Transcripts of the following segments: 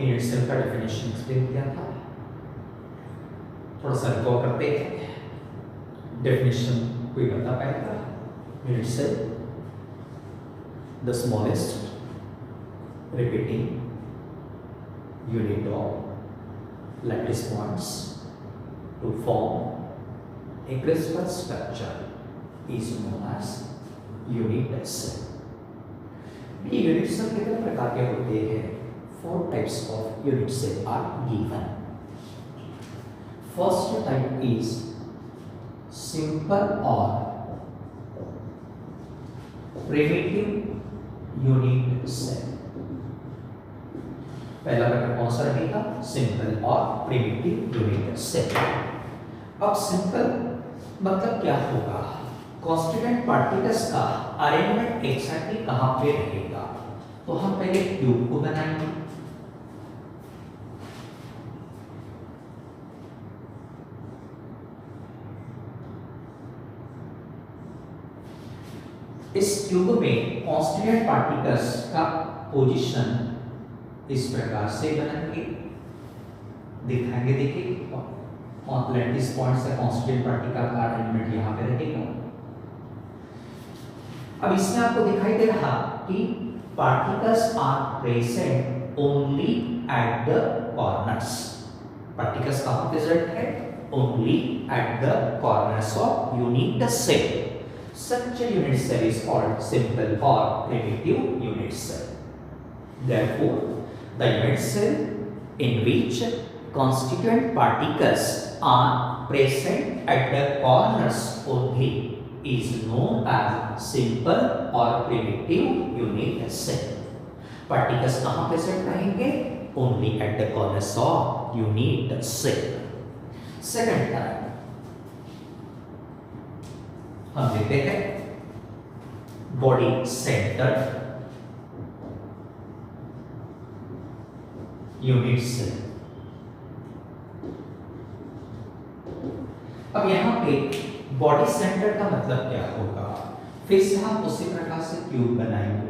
Unit cell का definition explain किया था, थोड़ा सा रिकॉल करते हैं। डेफिनेशन कोई बता पाएगा? Unit cell the smallest repeating unit of lattice points to form a crystal structure is known as unit cell. ये unit cell कितने प्रकार के होते हैं? 4 types of unit cell are given. First type is simple or primitive unit cell. पहला प्रकार कौन सा रहेगा? सिंपल और प्रिमिटिव यूनिट सेल। अब सिंपल मतलब क्या होगा? कॉन्स्टिट्यूएंट पार्टिकल्स का अरेंजमेंट एक्जैक्टली कहां पे रहेगा? तो हम पहले क्यूब को बनाएंगे। इस क्यूब में कॉन्स्टिट्यूएंट पार्टिकल्स का पोजीशन इस प्रकार से बनाएंगे, दिखाएंगे। देखिए लैटिस पॉइंट से कॉन्स्टिट्यूएंट पार्टिकल का अरेंजमेंट यहाँ पे रहेगा। अब इसमें आपको दिखाई दे रहा कि particles are present only at the corners. Particles कहाँ प्रेजेंट है? Only at the corners of unit cell. Such a unit cell is called simple or primitive unit cell. Therefore, the unit cell in which constituent particles are present at the corners only is known as simple or primitive unit cell. Particles कहाँ present रहेंगे? Only at the corners of unit cell. Second type हम लेते हैं body centre unit cell. अब यहां पे body centre का मतलब क्या होगा? फिर से हम उसी प्रकार से क्यूब बनाएंगे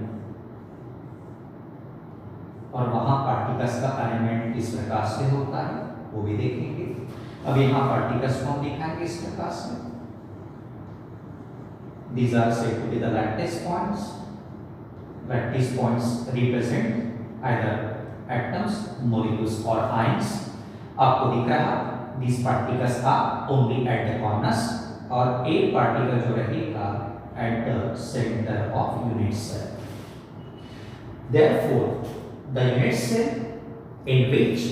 और वहां पार्टिकल्स का अरेंजमेंट किस प्रकार से होता है वो भी देखेंगे। अब यहां पार्टिकल्स को हम दिखाएंगे इस प्रकार से। These are said to be the lattice points. Lattice points represent either atoms, molecules or ions. आपको दिख रहा these particles are only at the corners और एक particle जो रहेगा at the center of unit cell. Therefore, the unit cell in which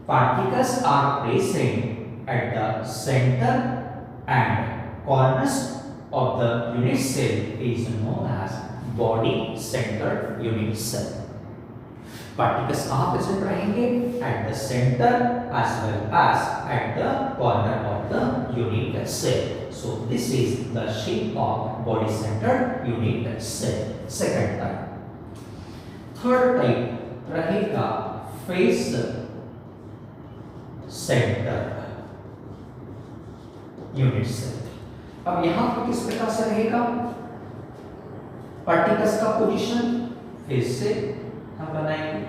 particles are present at the center and corners of the unit cell is known as body centered unit cell. Particles कहाँ present रहेंगे? At the center as well as at the corner of the unit cell. So this is the shape of body centered unit cell. Second type. Third type रहेगा face center unit cell. अब यहां पर किस प्रकार से रहेगा? Particles का position फिर से हम बनाएंगे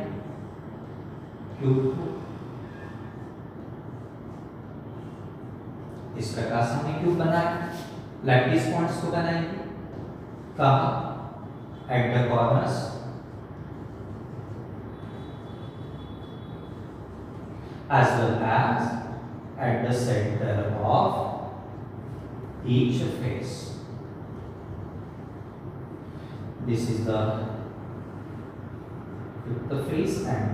क्यूब को इस प्रकार से। हमने क्यूब बनाया, लैटिस पॉइंट्स को बनाएंगे कहां? Eight the corners as well as at the center of each face. This is the fifth face and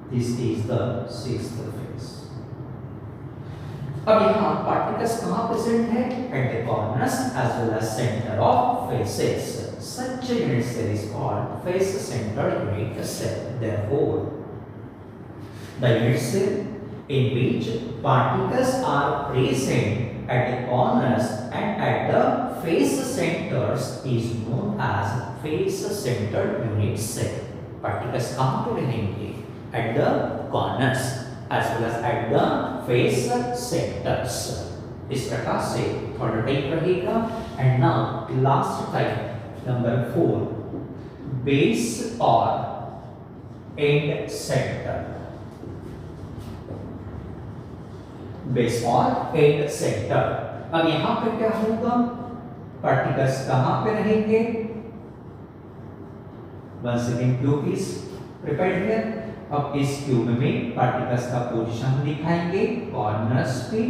this is the sixth face. अब यहाँ particles कहाँ present है? At the corners as well as center of faces. Such a unit cell is called face centered unit cell. Therefore, the unit cell in which particles are present at the corners and at the face centers is known as face centered unit cell. Particles कहाँ पे रहेंगे? At the corners as well as at the face centers. इस प्रकार से third type रहेगा। And now last type number 4, base or and centre, base और end centre. अब यहां पे क्या होगा, पार्टिकल्स कहां पे रहेंगे, once again cube is prepared here. अब इस क्यूब में पार्टिकल्स का पोजीशन दिखाएंगे कॉर्नर्स पे,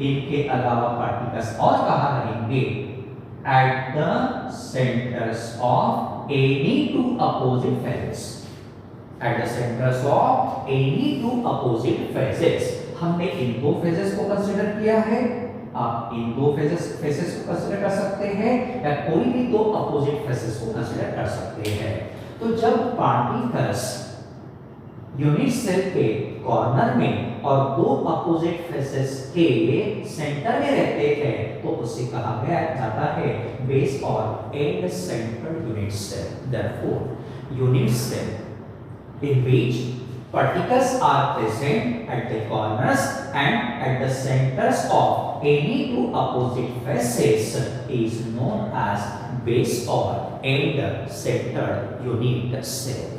इनके अलावा पार्टिकल्स और कहां रहेंगे, at the centres of any two opposite faces, at the centres of any two opposite faces. हमने इन दो फेसेस को कंसीडर किया है, आप इन दो फेसेस को कंसीडर कर सकते हैं या कोई भी दो अपोजिट फेसेस को कंसीडर कर सकते हैं। तो जब पार्टिकल्स यूनिट सेल के कॉर्नर में और दो अपोजिट फेसेस के सेंटर में रहते हैं तो उसे कहा गया जाता है बेस और end centre unit cell. Therefore unit cell in which particles are present at the corners and at the centers of any two opposite faces is known as base or end center unit cell.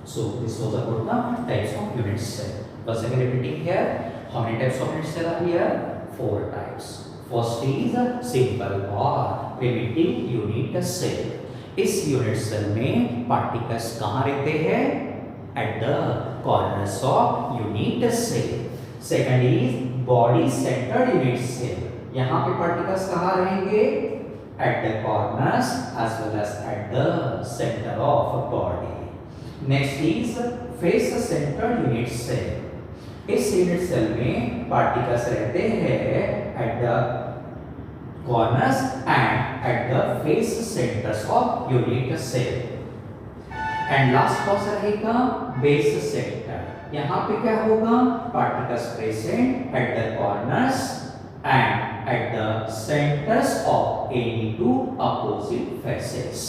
So this was about the types of unit cell. Once again repeating here, how many types of unit cell are here? 4 types. First is simple or primitive unit cell. इस unit cell में particles कहाँ रहते हैं, at the corners of unit cell. Second is body centred unit cell, यहाँ पे particles कहाँ रहेंगे, at the corners as well as at the centre of body. Next is face centred unit cell, इस unit cell में particles रहते हैं at the corners and at the face centers of unit cell. And last कौन सा रहेगा, base center। यहाँ पे क्या होगा, particles present at the corners and at the centers of any two opposite faces.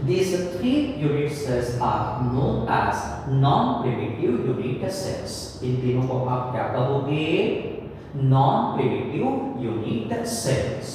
These 3 unit cells are known as non-primitive unit cells। इन तीनों को आप क्या कहोगे, non-primitive unit cells।